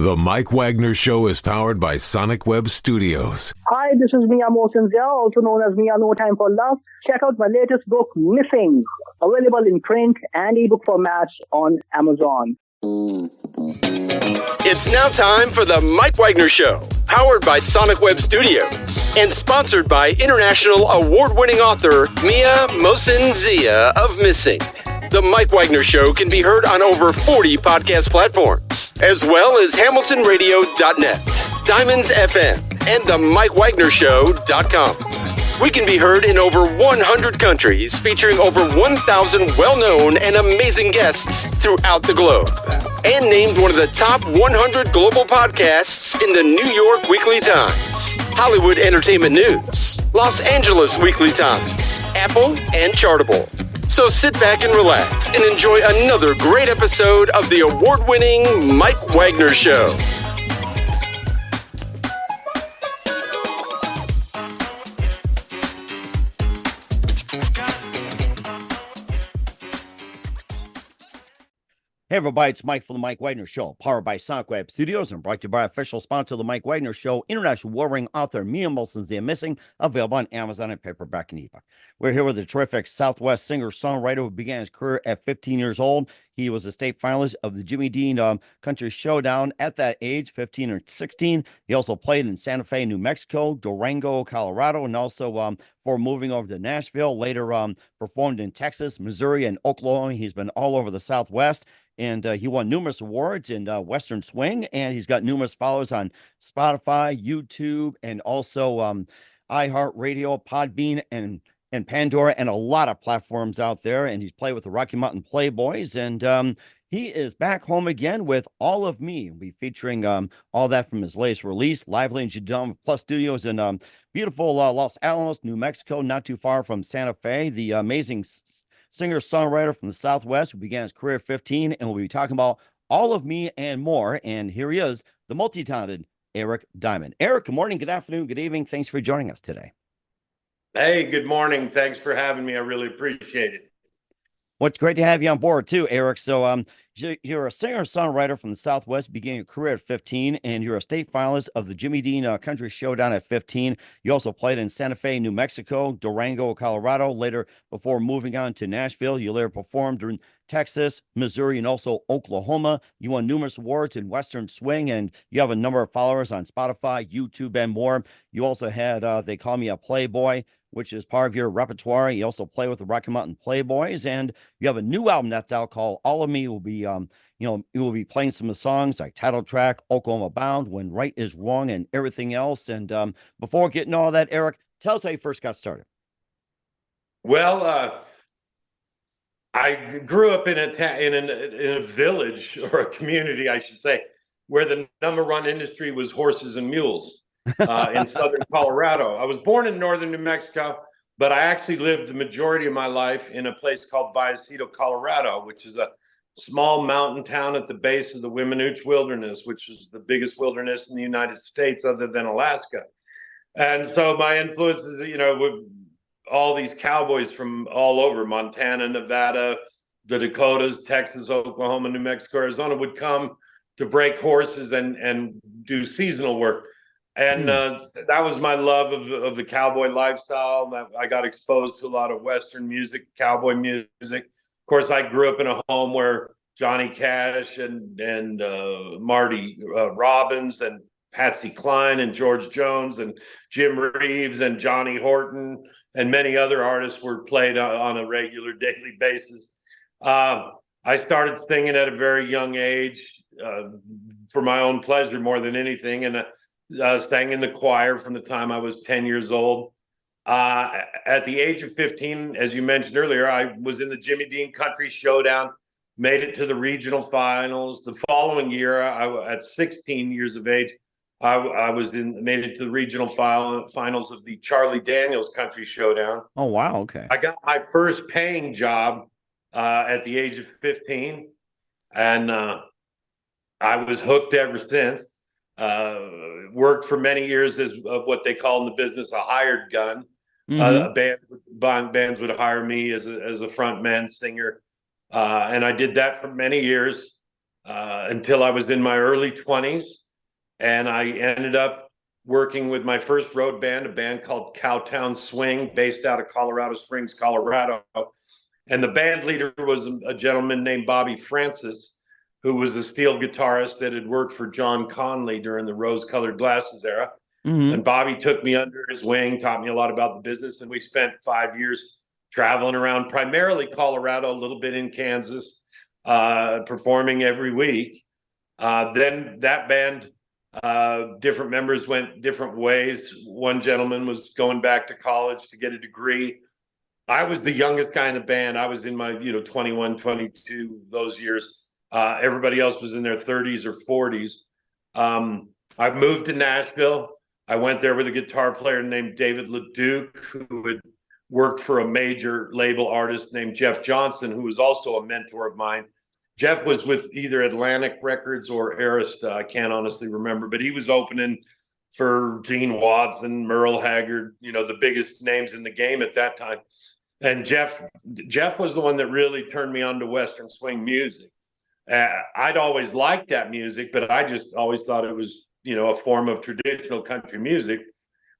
The Mike Wagner Show is powered by Sonic Web Studios. Hi, this is Mia Mosinzia, also known as Mia No Time for Love. Check out my latest book, Missing, available in print and ebook formats on Amazon. It's now time for the Mike Wagner Show, powered by Sonic Web Studios and sponsored by international award-winning author Mia Mosinzia of Missing. The Mike Wagner Show can be heard on over 40 podcast platforms, as well as hamiltonradio.net, Diamonds FM, and the MikeWagnerShow.com. We can be heard in over 100 countries, featuring over 1,000 well-known and amazing guests throughout the globe. And named one of the top 100 global podcasts in the New York Weekly Times, Hollywood Entertainment News, Los Angeles Weekly Times, Apple, and Chartable. So sit back and relax and enjoy another great episode of the award-winning Mike Wagner Show. Hey everybody, it's Mike from the Mike Wagner Show, powered by Sonic Web Studios and brought to you by official sponsor of the Mike Wagner Show, international warring author Mia Mosinzia Missing, available on Amazon and paperback and ebook. We're here with the terrific Southwest singer-songwriter who began his career at 15 years old. He was a state finalist of the Jimmy Dean Country Showdown at that age, 15 or 16. He also played in Santa Fe, New Mexico, Durango, Colorado, and also before moving over to Nashville, later performed in Texas, Missouri, and Oklahoma. He's been all over the Southwest. And he won numerous awards in Western Swing, and he's got numerous followers on Spotify, YouTube, and also iHeartRadio, Podbean, and Pandora, and a lot of platforms out there. And he's played with the Rocky Mountain-Playboys, and he is back home again with All of Me. We'll be featuring all that from his latest release, Lively and Jadon Plus Studios in beautiful Los Alamos, New Mexico, not too far from Santa Fe. The amazing singer-songwriter from the Southwest who began his career at 15, and we'll be talking about All of Me and more. And here he is, the multi-talented Eric Diamond. Eric, good morning, good afternoon, good evening. Thanks for joining us today. Hey, good morning. Thanks for having me. I really appreciate it. Well, it's great to have you on board too, Eric. So you're a singer-songwriter from the Southwest, beginning your career at 15, and you're a state finalist of the Jimmy Dean Country Showdown at 15. You also played in Santa Fe, New Mexico, Durango, Colorado. Later, before moving on to Nashville, you later performed in Texas, Missouri, and also Oklahoma. You won numerous awards in Western Swing, and you have a number of followers on Spotify, YouTube, and more. You also had They Call Me a Playboy, which is part of your repertoire. You also play with the Rocky Mountain-Playboys, and you have a new album that's out called All of Me. Will be, you will be playing some of the songs like title track, Oklahomabound, When Right Is Wrong, and everything else. And before getting all that, Eric, tell us how you first got started. Well, I grew up in a village, or a community, I should say, where the number one industry was horses and mules. In southern Colorado. I was born in northern New Mexico, but I actually lived the majority of my life in a place called Vallecito, Colorado, which is a small mountain town at the base of the Weminuche Wilderness, which is the biggest wilderness in the United States other than Alaska. And so my influences, with all these cowboys from all over, Montana, Nevada, the Dakotas, Texas, Oklahoma, New Mexico, Arizona, would come to break horses and do seasonal work. And that was my love of the cowboy lifestyle. I got exposed to a lot of Western music, cowboy music. Of course, I grew up in a home where Johnny Cash and Marty Robbins and Patsy Cline and George Jones and Jim Reeves and Johnny Horton and many other artists were played on a regular daily basis. I started singing at a very young age for my own pleasure more than anything. And sang in the choir from the time I was 10 years old. At the age of 15, as you mentioned earlier, I was in the Jimmy Dean Country Showdown, made it to the regional finals. The following year, at 16 years of age, I made it to the regional finals of the Charlie Daniels Country Showdown. Oh, wow. Okay. I got my first paying job at the age of 15, and I was hooked ever since. Worked for many years as what they call in the business a hired gun. Bands would hire me as a front man singer, and I did that for many years. until I was in my early 20s. And I ended up working with my first road band, a band called Cowtown Swing, based out of Colorado Springs, Colorado. And the band leader was a gentleman named Bobby Francis, who was a steel guitarist that had worked for John Conley during the rose-colored glasses era. Mm-hmm. And Bobby took me under his wing, taught me a lot about the business. And we spent 5 years traveling around, primarily Colorado, a little bit in Kansas, performing every week. Then that band, different members went different ways. One gentleman was going back to college to get a degree. I was the youngest guy in the band. I was in my 21, 22, those years. Everybody else was in their 30s or 40s. I moved to Nashville. I went there with a guitar player named David LeDuc, who had worked for a major label artist named Jeff Johnson, who was also a mentor of mine. Jeff was with either Atlantic Records or Arista. I can't honestly remember, but he was opening for Gene Watson, merlehaggard, the biggest names in the game at that time. And Jeff was the one that really turned me on to Western swing music. I'd always liked that music, but I just always thought it was, a form of traditional country music,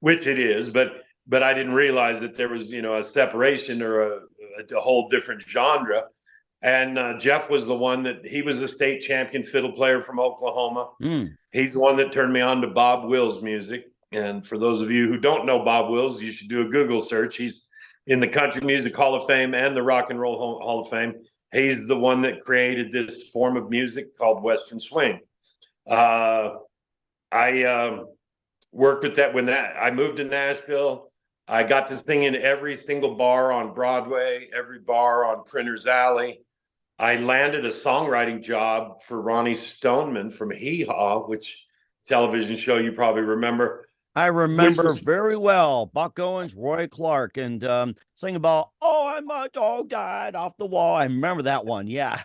which it is, but I didn't realize that there was, a separation or a whole different genre. And Jeff was the one he was a state champion fiddle player from Oklahoma. He's the one that turned me on to Bob Wills music. And for those of you who don't know Bob Wills, you should do a Google search. He's in the Country Music Hall of Fame and the Rock and Roll Hall of Fame. He's the one that created this form of music called Western swing. I worked with that when I moved to Nashville. I got to sing in every single bar on Broadway, every bar on Printer's Alley. I landed a songwriting job for Ronnie Stoneman from Hee Haw, which television show you probably remember. I remember very well. Buck Owens, Roy Clark, and singing about, my dog died off the wall. I remember that one. Yeah.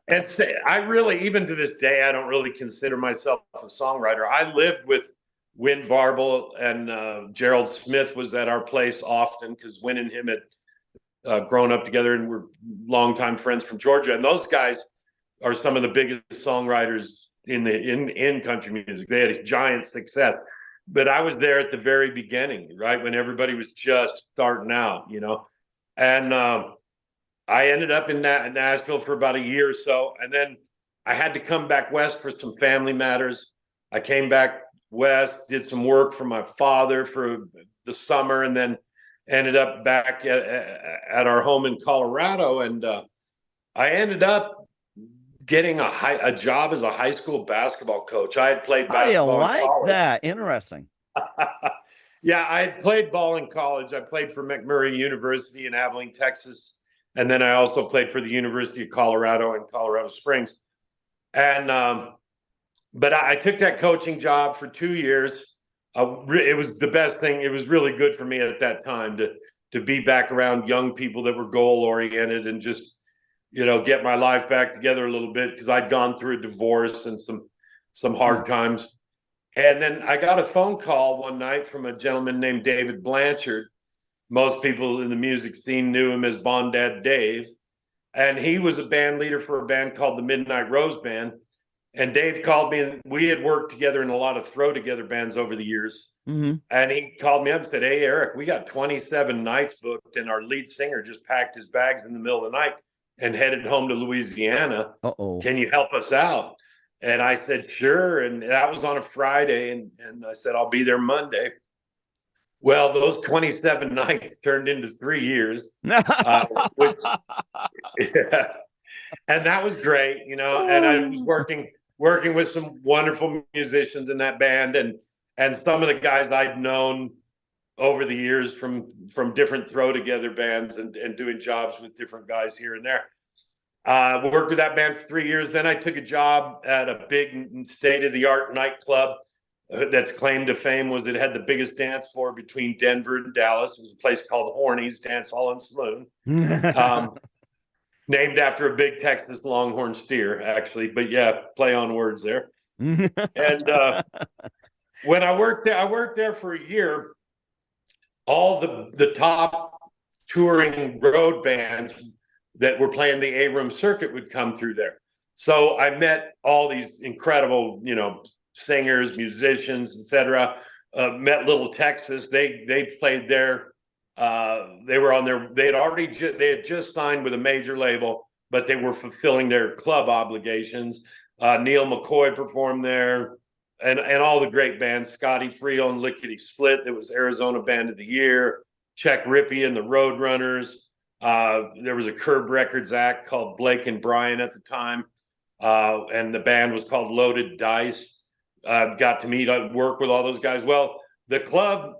And I really, even to this day, I don't really consider myself a songwriter. I lived with Win Varble and Gerald Smith was at our place often because Win and him had grown up together and were longtime friends from Georgia. And those guys are some of the biggest songwriters in country music. They had a giant success. But I was there at the very beginning, right, when everybody was just starting out, And I ended up in Nashville for about a year or so. And then I had to come back west for some family matters. I came back west, did some work for my father for the summer, and then ended up back at our home in Colorado. And I ended up getting a job as a high school basketball coach. I had played basketball. I like that. Interesting. Yeah, I had played ball in college. I played for McMurray University in Abilene, Texas. And then I also played for the University of Colorado in Colorado Springs. And but I took that coaching job for 2 years. It was the best thing. It was really good for me at that time to be back around young people that were goal oriented and just get my life back together a little bit because I'd gone through a divorce and some hard times. And then I got a phone call one night from a gentleman named David Blanchard. Most people in the music scene knew him as Bondad Dave. And he was a band leader for a band called the Midnight Rose Band. And Dave called me, and we had worked together in a lot of throw together bands over the years. Mm-hmm. And he called me up and said, "Hey, Eric, we got 27 nights booked, and our lead singer just packed his bags in the middle of the night and headed home to Louisiana. Uh-oh. Can you help us out?" And I said, "Sure." And that was on a Friday. And I said, "I'll be there Monday." Well, those 27 nights turned into 3 years. Which, yeah. And that was great, and I was working with some wonderful musicians in that band and some of the guys I'd known over the years from different throw together bands and doing jobs with different guys here and there. Worked with that band for 3 years. Then I took a job at a big state-of-the-art nightclub that's claim to fame was it had the biggest dance floor between Denver and Dallas. It was a place called Horny's Dance Hall and Saloon, named after a big Texas Longhorn steer, actually. But yeah, play on words there. And when I worked there for a year. All the top touring road bands that were playing the Abrams circuit would come through there. So I met all these incredible, singers, musicians, etc. Met Little Texas. They played there. They were on their. They had just signed with a major label, but they were fulfilling their club obligations. Neil McCoy performed there, and all the great bands. Scotty Friel and Lickety Split. That was Arizona Band of the Year. Check Rippey and the Roadrunners. There was a Curb Records act called Blake and Brian at the time, and the band was called Loaded Dice. Got to work with all those guys. Well, the club,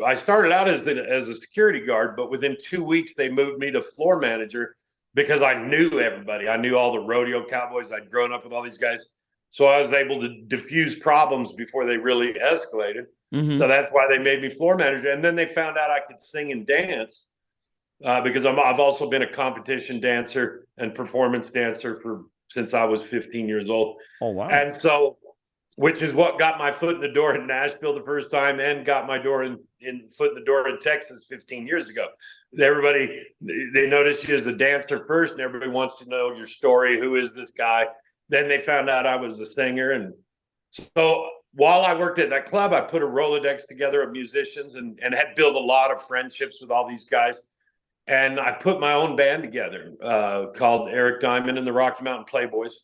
I started out as a security guard, but within 2 weeks they moved me to floor manager because I knew everybody. I knew all the rodeo cowboys. I'd grown up with all these guys, so I was able to diffuse problems before they really escalated. Mm-hmm. So that's why they made me floor manager. And then they found out I could sing and dance because I've also been a competition dancer and performance dancer since I was 15 years old. Oh, wow. And so, which is what got my foot in the door in Nashville the first time and got my foot in the door in Texas 15 years ago. Everybody, they notice you as a dancer first, and everybody wants to know your story. Who is this guy? Then they found out I was a singer. And so while I worked at that club, I put a Rolodex together of musicians and had built a lot of friendships with all these guys. And I put my own band together called Eric Diamond and the Rocky Mountain-Playboys.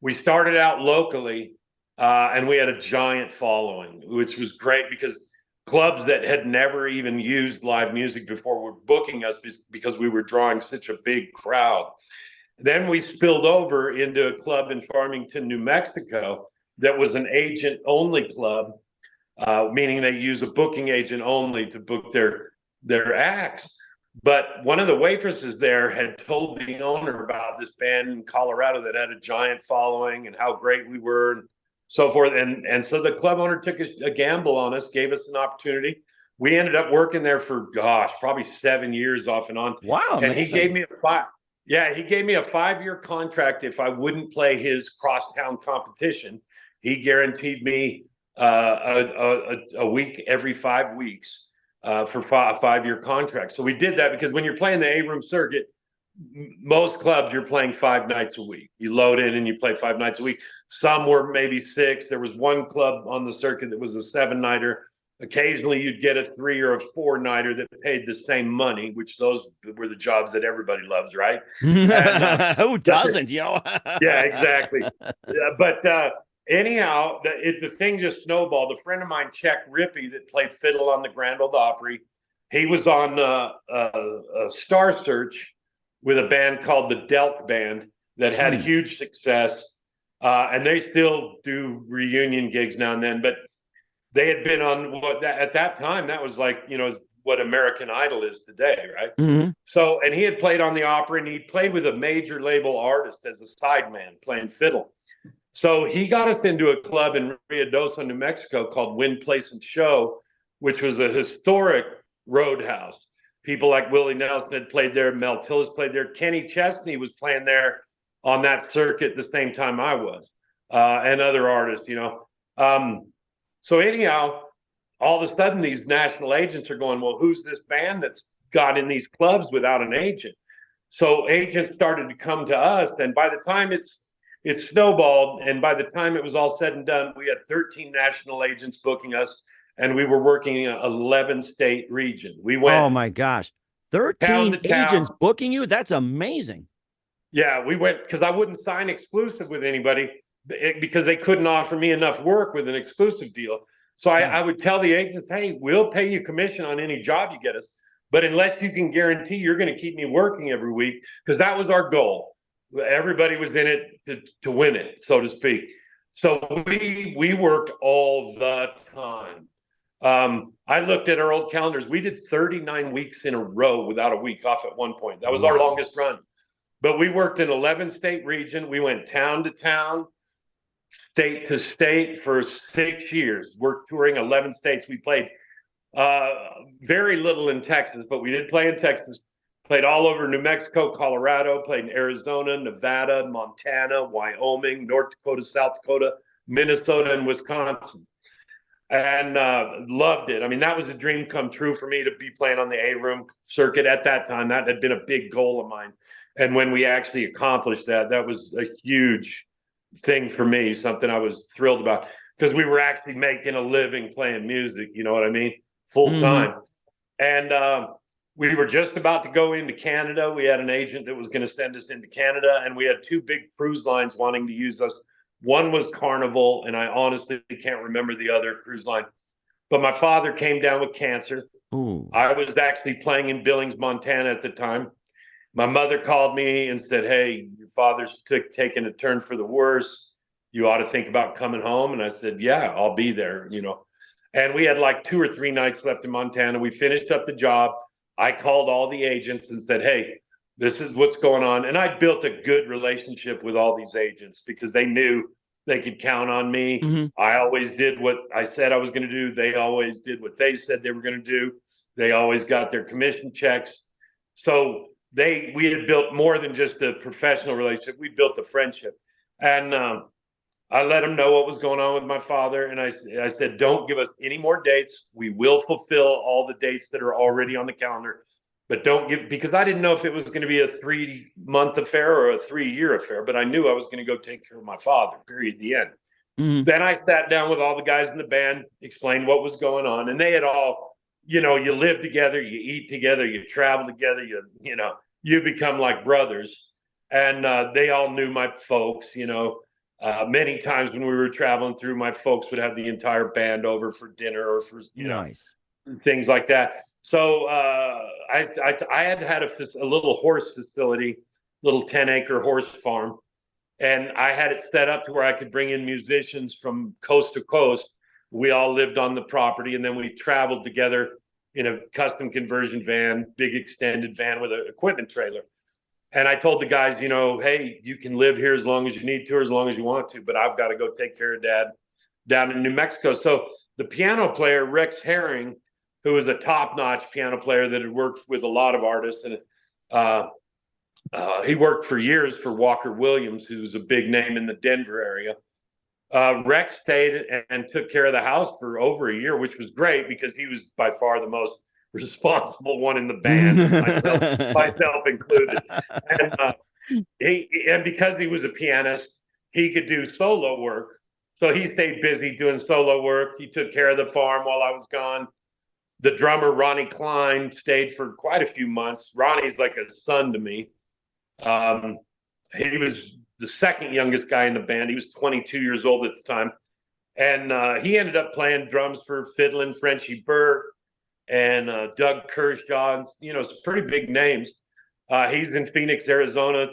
We started out locally, and we had a giant following, which was great because clubs that had never even used live music before were booking us because we were drawing such a big crowd. Then we spilled over into a club in Farmington, New Mexico, that was an agent-only club, meaning they use a booking agent only to book their acts. But one of the waitresses there had told the owner about this band in Colorado that had a giant following and how great we were and so forth. And so the club owner took a gamble on us, gave us an opportunity. We ended up working there for, probably 7 years off and on. Wow. And amazing. He gave me a 5-year contract if I wouldn't play his crosstown competition. He guaranteed me a week every 5 weeks for a 5-year contract. So we did that because when you're playing the A-room circuit, most clubs you're playing 5 nights a week. You load in and you play 5 nights a week. Some were maybe 6. There was one club on the circuit that was a 7-nighter. Occasionally you'd get a 3 or a 4-nighter that paid the same money, which those were the jobs that everybody loves, right? And, who doesn't, Yeah, exactly. But anyhow, the thing just snowballed. A friend of mine, Check Rippey, that played fiddle on the Grand Ole Opry, he was on a Star Search with a band called the Delk Band that had huge success. And they still do reunion gigs now and then. But they had been on at that time, that was like, what American Idol is today, right? Mm-hmm. So, and he had played on the Opry, and he played with a major label artist as a sideman playing fiddle. So he got us into a club in Ruidoso, New Mexico called Wind, Place, and Show, which was a historic roadhouse. People like Willienelson had played there. Mel Tillis played there. Kenny Chesney was playing there on that circuit the same time I was, and other artists, So anyhow, all of a sudden, these national agents are going, well, who's this band that's got in these clubs without an agent? So agents started to come to us, and by the time it snowballed, and by the time it was all said and done, we had 13 national agents booking us, and we were working in an 11-state region. We went. Oh my gosh, 13 agents booking you? That's amazing. Yeah, we went because I wouldn't sign exclusive with anybody because they couldn't offer me enough work with an exclusive deal. So I would tell the agents, hey, we'll pay you commission on any job you get us, but unless you can guarantee you're going to keep me working every week, because that was our goal. Everybody was in it to win it, so to speak. So we worked all the time. I looked at our old calendars. We did 39 weeks in a row without a week off at one point. That was our longest run. But we worked in 11-state region. We went town to town, state to state for 6 years. We're touring 11 states. We played very little in Texas, but we did play in Texas. Played all over New Mexico, Colorado, played in Arizona, Nevada, Montana, Wyoming, North Dakota, South Dakota, Minnesota, and Wisconsin. and loved it. I mean, that was a dream come true for me to be playing on the A-room circuit at that time. That had been a big goal of mine. And when we actually accomplished that, that was a huge thing for me, something I was thrilled about, because we were actually making a living playing music, you know what I mean? Full time. And we were just about to go into Canada. We had an agent that was going to send us into Canada, and we had two big cruise lines wanting to use us. One was Carnival, and I honestly can't remember the other cruise line. But my father came down with cancer. Ooh. I was actually playing in Billings, Montana at the time. My mother called me and said, hey, your father's taking a turn for the worse. You ought to think about coming home. And I said, yeah, I'll be there, you know. And we had like 2 or 3 nights left in Montana. We finished up the job. I called all the agents and said, hey, this is what's going on. And I built a good relationship with all these agents because they knew they could count on me. I always did what I said I was going to do. They always did what they said they were going to do. They always got their commission checks. So we had built more than just a professional relationship. We built a friendship. And I let them know what was going on with my father. And I said, don't give us any more dates. We will fulfill all the dates that are already on the calendar. But don't give, because I didn't know if it was going to be a 3-month affair or a 3-year affair, but I knew I was going to go take care of my father, period, the end. Then I sat down with all the guys in the band, explained what was going on. And they had all, you know, you live together, you eat together, you travel together, you know, you become like brothers. And they all knew my folks, you know. Many times when we were traveling through, my folks would have the entire band over for dinner or for, you know, things like that. So I had a little horse facility, little 10-acre horse farm, and I had it set up to where I could bring in musicians from coast to coast. We all lived on the property, and then we traveled together in a custom conversion van, big extended van with an equipment trailer. And I told the guys, you know, hey, you can live here as long as you need to, or as long as you want to, but I've got to go take care of Dad down in New Mexico. So the piano player, Rex Herring, who was a top-notch piano player that had worked with a lot of artists, and he worked for years for Walker Williams, who's a big name in the Denver area. Rex stayed and took care of the house for over a year, which was great because he was by far the most responsible one in the band, myself included. And because he was a pianist, he could do solo work. So he stayed busy doing solo work. He took care of the farm while I was gone. The drummer, Ronnie Klein, stayed for quite a few months. Ronnie's like a son to me. He was the second youngest guy in the band. He was 22 years old at the time. And he ended up playing drums for Fiddlin' Frenchy Burke and Doug Kershaw, you know, some pretty big names. He's in Phoenix, Arizona,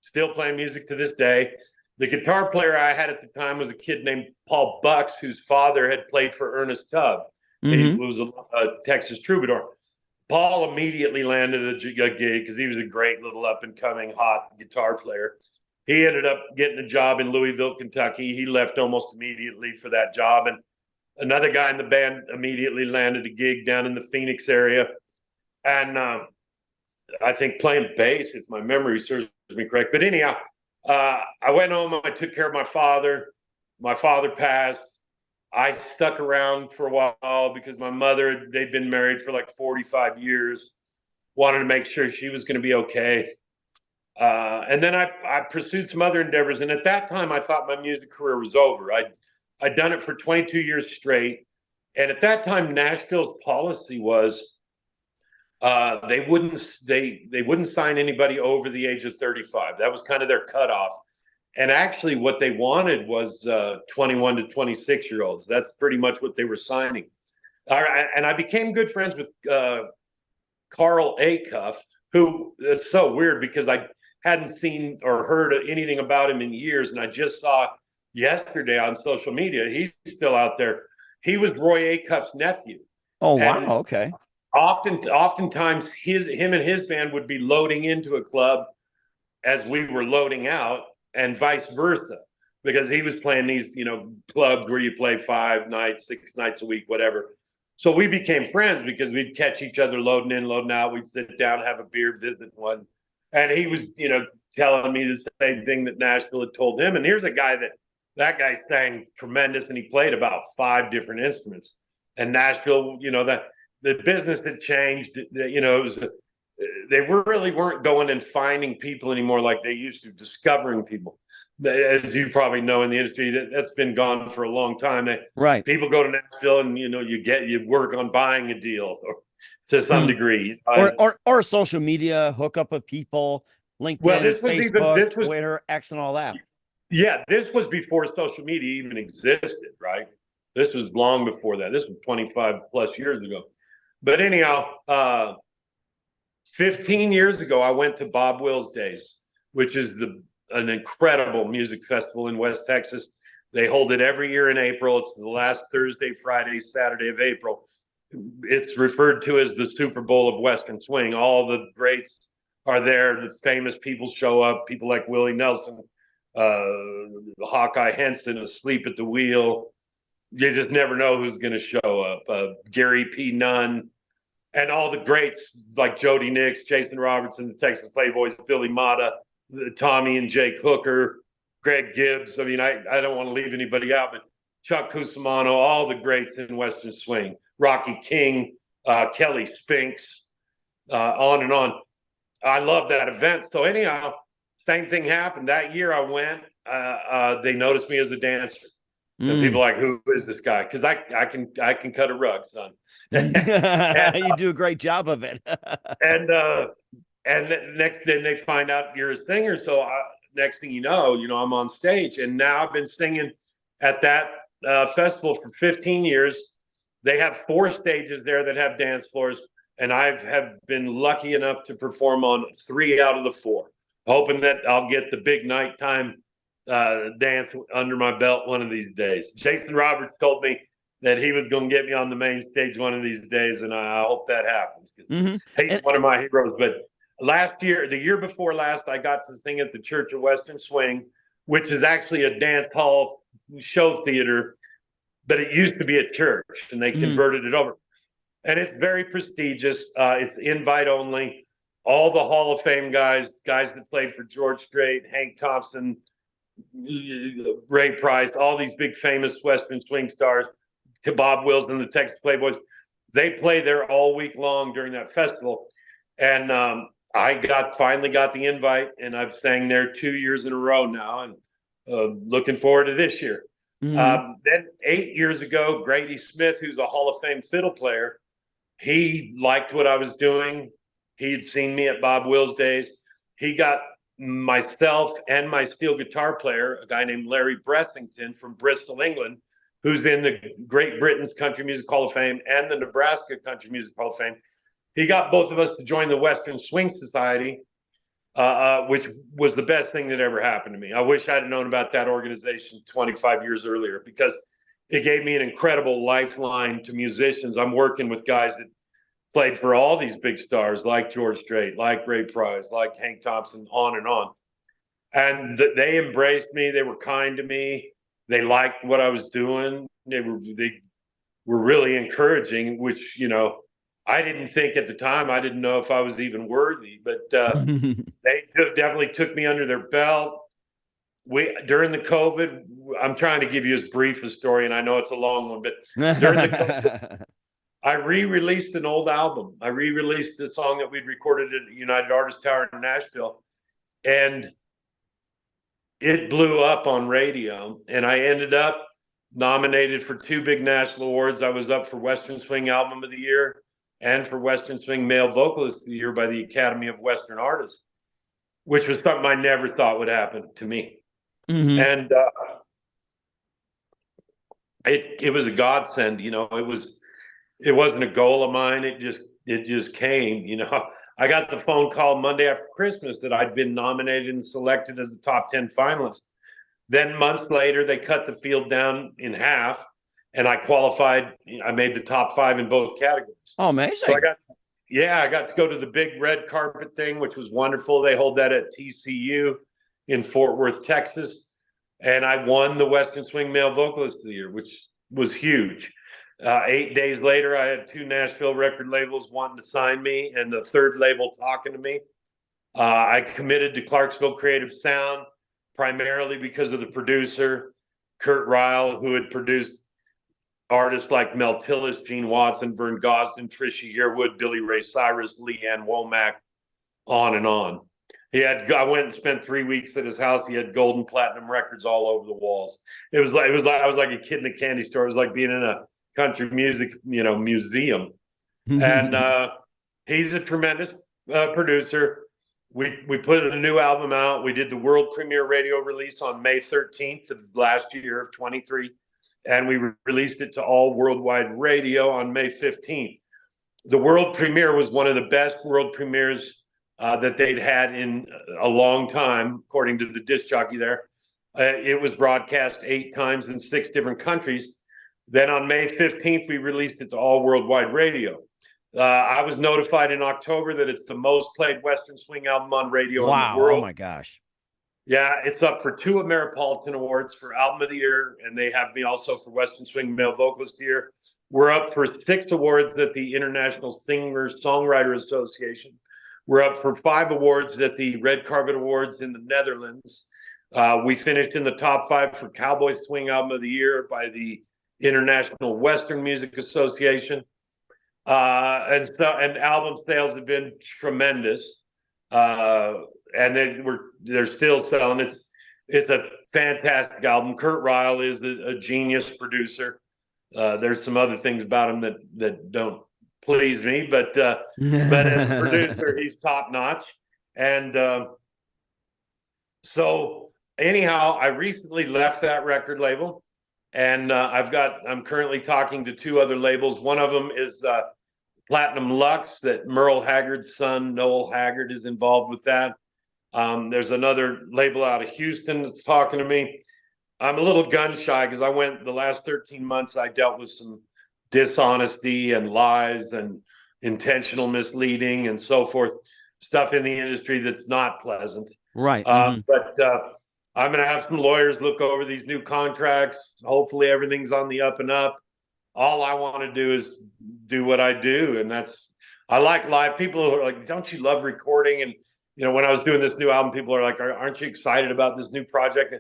still playing music to this day. The guitar player I had at the time was a kid named Paul Bucks, whose father had played for Ernest Tubb. He was a Texas troubadour. Paul immediately landed a gig because he was a great little up-and-coming hot guitar player. He ended up getting a job in Louisville, Kentucky. He left almost immediately for that job. And another guy in the band immediately landed a gig down in the Phoenix area. And I think playing bass, if my memory serves me correct. But anyhow, I went home. I took care of my father. My father passed. I stuck around for a while because my mother, they'd been married for like 45 years, wanted to make sure she was going to be okay. And then I pursued some other endeavors. And at that time, I thought my music career was over. I'd done it for 22 years straight. And at that time, Nashville's policy was they wouldn't sign anybody over the age of 35. That was kind of their cutoff. And actually what they wanted was 21 to 26-year-olds. That's pretty much what they were signing. And I became good friends with Carl Acuff, who is so weird because I hadn't seen or heard anything about him in years. And I just saw yesterday on social media, he's still out there. He was Roy Acuff's nephew. Oh, and wow. Okay. Oftentimes him and his band would be loading into a club as we were loading out, and vice versa, because he was playing these, you know, clubs where you play 5 nights, 6 nights a week, whatever. So we became friends because we'd catch each other loading in, loading out. We'd sit down, have a beer, visit one. And he was, you know, telling me the same thing that Nashville had told him. And here's a guy that that guy sang tremendous, and he played about 5 different instruments. And Nashville, that the business had changed. It was they really weren't going and finding people anymore like they used to, discovering people. As you probably know, in the industry, that's been gone for a long time. Right. People go to Nashville and you work on buying a deal to some degree, or social media, hook up with people, LinkedIn, Facebook, Twitter, X, and all that. Yeah, this was before social media even existed, right? This was long before that. This was 25 plus years ago. But anyhow, 15 years ago, I went to Bob Wills Days, which is an incredible music festival in West Texas. They hold it every year in April. It's the last Thursday, Friday, Saturday of April. It's referred to as the Super Bowl of Western Swing. All the greats are there. The famous people show up. People like Willienelson, Hawkeye Henson, asleep at the wheel. You just never know who's going to show up. Gary P. Nunn, and all the greats like Jody Nix, Jason Robertson, the Texas Playboys, Billy Mata, Tommy and Jake Hooker, Greg Gibbs. I mean, I don't want to leave anybody out, but Chuck Cusimano, all the greats in Western Swing, Rocky King, Kelly Spinks, on and on. I love that event. So anyhow, same thing happened. That year I went, they noticed me as a dancer. And people are like, who is this guy? Because I can cut a rug, son. And, you do a great job of it. and next then they find out you're a singer. So next thing you know, I'm on stage, and now I've been singing at that festival for 15 years. They have 4 stages there that have dance floors, and have been lucky enough to perform on 3 out of the 4, hoping that I'll get the big nighttime dance under my belt one of these days. Jason Roberts told me that he was going to get me on the main stage one of these days, and I hope that happens. He's one of my heroes. But the year before last, I got to sing at the Church of Western Swing, which is actually a dance hall show theater, but it used to be a church, and they converted it over. And it's very prestigious. It's invite only. All the Hall of Fame guys that played for George Strait, Hank Thompson, Ray Price, all these big famous Western Swing stars, to Bob Wills and the Texas Playboys, they play there all week long during that festival. And I finally got the invite, and I've sang there 2 years in a row now, and looking forward to this year. Then 8 years ago, Grady Smith, who's a Hall of Fame fiddle player, he liked what I was doing. He had seen me at Bob Wills Days. He got myself and my steel guitar player, a guy named Larry Bressington from Bristol, England, who's in the Great Britain's Country Music Hall of Fame and the Nebraska Country Music Hall of Fame. He got both of us to join the Western Swing Society, which was the best thing that ever happened to me. I wish I'd known about that organization 25 years earlier, because it gave me an incredible lifeline to musicians. I'm working with guys that played for all these big stars like George Strait, like Ray Price, like Hank Thompson, on and on. And they embraced me. They were kind to me. They liked what I was doing. They were really encouraging, which, I didn't think at the time. I didn't know if I was even worthy, but they just definitely took me under their belt. During the COVID, I'm trying to give you as brief a story, and I know it's a long one, but during the COVID, I re-released an old album. I re-released a song that we'd recorded at United Artists Tower in Nashville, and it blew up on radio. And I ended up nominated for 2 big national awards. I was up for Western Swing Album of the Year and for Western Swing Male Vocalist of the Year by the Academy of Western Artists, which was something I never thought would happen to me. And it was a godsend. It wasn't a goal of mine. It just came. I got the phone call Monday after Christmas that I'd been nominated and selected as a top 10 finalist. Then months later, they cut the field down in half, and I qualified. I made the top 5 in both categories. Oh, amazing. So I got to go to the big red carpet thing, which was wonderful. They hold that at TCU in Fort Worth, Texas. And I won the Western Swing Male Vocalist of the Year, which was huge. 8 days later, I had 2 Nashville record labels wanting to sign me, and a 3rd label talking to me. I committed to Clarksville Creative Sound primarily because of the producer. Kurt Ryle, who had produced artists like Mel Tillis, Gene Watson, Vern Gosdin, Trisha Yearwood, Billy Ray Cyrus, Leanne Womack, on and on. I went and spent 3 weeks at his house. He had gold and platinum records all over the walls. I was like a kid in a candy store. It was like being in a country music, museum. And he's a tremendous producer. We put a new album out. We did the world premiere radio release on May 13th of last year of 23. And we released it to all worldwide radio on May 15th. The world premiere was one of the best world premieres that they'd had in a long time, according to the disc jockey there. It was broadcast 8 times in 6 different countries. Then on May 15th, we released it to all worldwide radio. I was notified in October that it's the most played Western swing album on radio in the world. Oh my gosh. Yeah, it's up for 2 Ameripolitan Awards for Album of the Year, and they have me also for Western Swing Male Vocalist of the Year. We're up for 6 awards at the International Singer-Songwriter Association. We're up for 5 awards at the Red Carpet Awards in the Netherlands. We finished in the top 5 for Cowboy Swing Album of the Year by the International Western Music Association. And album sales have been tremendous. And they're still selling. It's a fantastic album. Kurt Ryle is a genius producer. There's some other things about him that don't please me, but as a producer, he's top notch. And so anyhow, I recently left that record label, and I'm currently talking to 2 other labels. One of them is Platinum Lux, that merlehaggard's son Noel Haggard is involved with that. There's another label out of Houston that's talking to me. I'm a little gun shy because the last 13 months, I dealt with some dishonesty and lies and intentional misleading and so forth, stuff in the industry that's not pleasant. Right. But I'm going to have some lawyers look over these new contracts. Hopefully everything's on the up and up. All I want to do is do what I do. And I like live. People are like, don't you love recording? And when I was doing this new album, people are like, aren't you excited about this new project?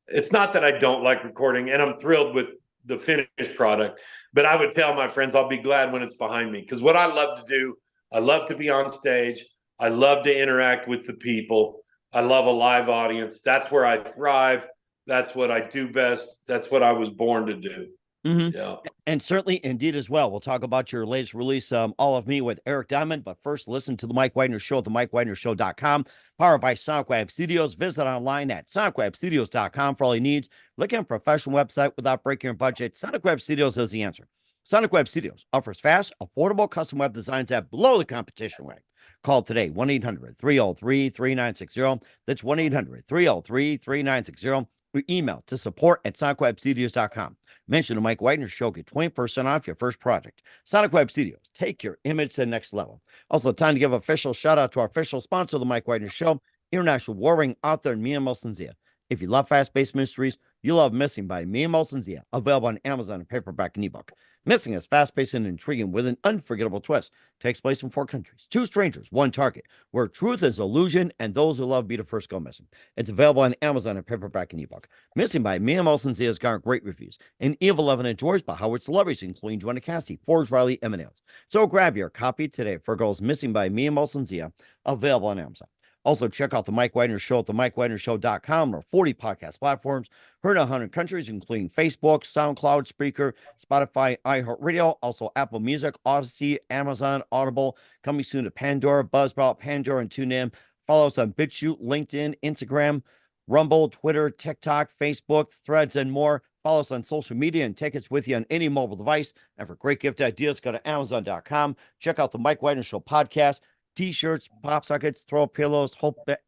It's not that I don't like recording, and I'm thrilled with the finished product, but I would tell my friends I'll be glad when it's behind me, because what I love to do, I love to be on stage. I love to interact with the people. I love a live audience. That's where I thrive. That's what I do best. That's what I was born to do. Mm-hmm. Yeah. And certainly, indeed, as well. We'll talk about your latest release, All of Me with Eric Diamond. But first, listen to the Mike Widener Show at the MikeWidenerShow.com, powered by SonicWeb Studios. Visit online at SonicWebStudios.com for all your needs. Looking at a professional website without breaking your budget? SonicWeb Studios is the answer. SonicWeb Studios offers fast, affordable custom web designs at below the competition rate. Call today, 1-800-303-3960. That's 1-800-303-3960. Or email to support@sonicwebstudios.com. Mention the Mike Widener Show. Get 20% off your first project. Sonic Web Studios. Take your image to the next level. Also, time to give an official shout out to our official sponsor of the Mike Widener Show, international warring author Mia Molson-Zia. If you love fast-paced mysteries, you love Missing by Mia Molson-Zia, available on Amazon in paperback and ebook. Missing is fast-paced and intriguing with an unforgettable twist. Takes place in 4 countries, 2 strangers, 1 target, where truth is illusion and those who love be the first go missing. It's available on Amazon in paperback and ebook. Missing by Mia Molson-Zia has garnered great reviews, and Evil 11 enjoys by Howard celebrities, including Joanna Cassidy, Forbes Riley, M&Ls. So grab your copy today for Girls Missing by Mia Molson-Zia, available on Amazon. Also, check out the Mike Widener Show at the MikeWidenerShow.com, or 40 podcast platforms, heard in 100 countries, including Facebook, SoundCloud, Spreaker, Spotify, iHeartRadio, also Apple Music, Odyssey, Amazon, Audible, coming soon to Pandora, Buzzsprout, Pandora, and TuneIn. Follow us on BitChute, LinkedIn, Instagram, Rumble, Twitter, TikTok, Facebook, Threads, and more. Follow us on social media and take us with you on any mobile device. And for great gift ideas, go to Amazon.com. Check out the Mike Widener Show podcast. T-shirts, pop sockets, throw pillows,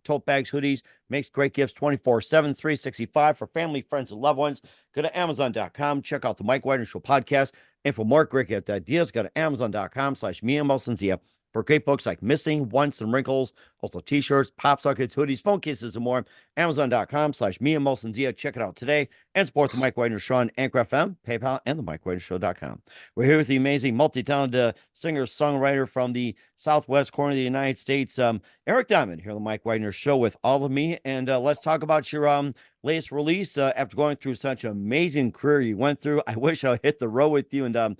tote bags, hoodies, makes great gifts 24/7, 365 for family, friends, and loved ones. Go to Amazon.com, check out the Mike Widener Show podcast. And for more great gift ideas, go to Amazon.com/Mia Molson-Zia for great books like Missing, Once, and Wrinkles, also t-shirts, pop sockets, hoodies, phone cases, and more. Amazon.com/MeandMolsonZia. Check it out today and support the Mike Wagner Show on Anchor FM, PayPal, and the MikeWagnerShow.com. We're here with the amazing, multi-talented singer-songwriter from the southwest corner of the United States, Eric Diamond, here on the Mike Wagner Show with all of me. And let's talk about your latest release. After going through such an amazing career you went through, I wish I hit the road with you and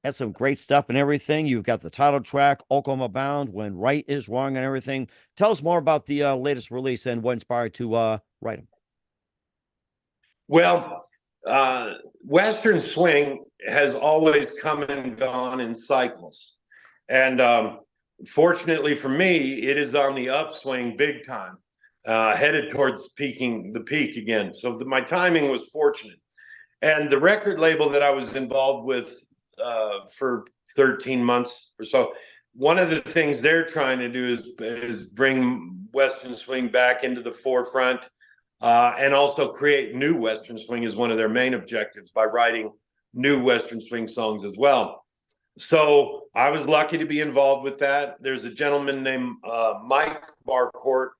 had some great stuff and everything. You've got the title track, Oklahomabound, When Right Is Wrong, and everything. Tell us more about the latest release and what inspired to write them. Well, Western swing has always come and gone in cycles. And fortunately for me, it is on the upswing big time, headed towards the peak again. So my timing was fortunate. And the record label that I was involved with for 13 months or so, one of the things they're trying to do is bring Western swing back into the forefront, and also create new Western swing is one of their main objectives by writing new Western swing songs as well. So I was lucky to be involved with that. There's a gentleman named Mike Marcourt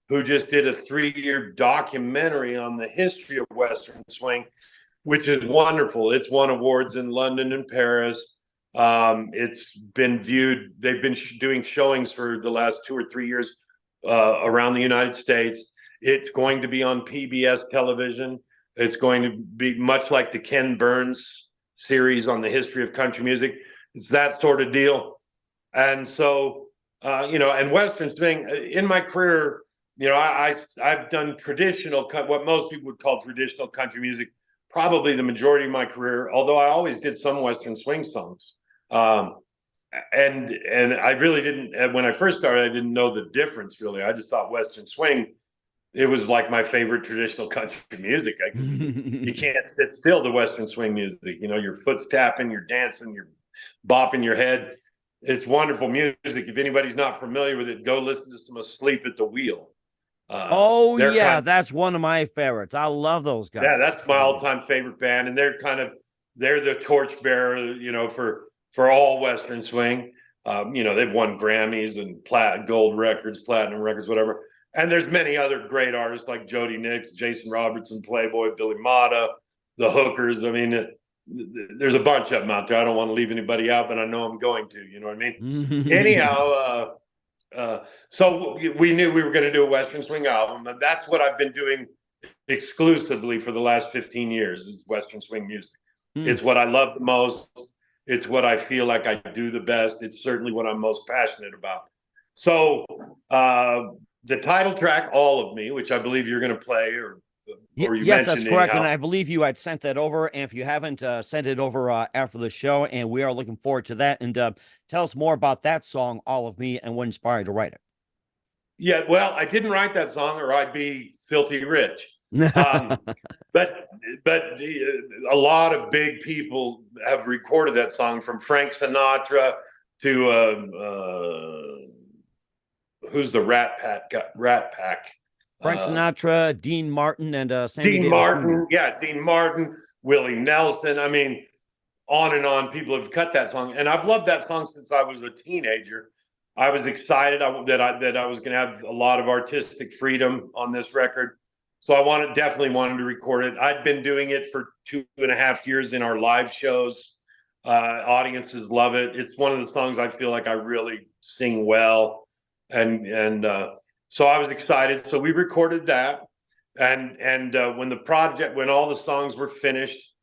who just did a 3-year documentary on the history of Western swing, which is wonderful. It's won awards in London and Paris. It's been viewed. They've been doing showings for the last 2 or 3 years around the United States. It's going to be on PBS television. It's going to be much like the Ken Burns series on the history of country music. It's that sort of deal. And so, and Western swing in my career, I've done traditional, what most people would call traditional country music, probably the majority of my career, although I always did some Western swing songs. And I really didn't, when I first started, I didn't know the difference really. I just thought Western swing, it was like my favorite traditional country music. You can't sit still to Western swing music. Your foot's tapping, you're dancing, you're bopping your head. It's wonderful music. If anybody's not familiar with it, go listen to some Asleep at the Wheel. That's one of my favorites. I love those guys. Yeah, that's my all-time favorite band, and they're the torchbearer, for all Western swing. They've won Grammys and gold records, platinum records, whatever. And there's many other great artists like Jody Nix, Jason Robertson, Playboy, Billy Mata, the Hookers. I mean, there's a bunch of them out there. I don't want to leave anybody out, but I know I'm going to. You know what I mean? Anyhow. So we knew we were going to do a Western swing album, and that's what I've been doing exclusively for the last 15 years is Western swing music. It's what I love the most. It's what I feel like I do the best. It's certainly what I'm most passionate about. So the title track, All of Me, which I believe you're going to play, or you yes, that's correct. Anyhow. And I believe you had sent that over. And if you haven't, sent it over after the show, and we are looking forward to that. And tell us more about that song, All of Me, and what inspired you to write it. Yeah, well, I didn't write that song, or I'd be filthy rich. But a lot of big people have recorded that song, from Frank Sinatra to who's the Rat Pack. Frank Sinatra, Dean Martin, and Sandy Dean Davis Martin. Jr. Yeah, Dean Martin, Willie Nelson. I mean, on and on. People have cut that song, and I've loved that song since I was a teenager. I was excited that I was going to have a lot of artistic freedom on this record, so I definitely wanted to record it. I'd been doing it for 2.5 years in our live shows. Audiences love it. It's one of the songs I feel like I really sing well, and so I was excited. So we recorded that, and when all the songs were finished,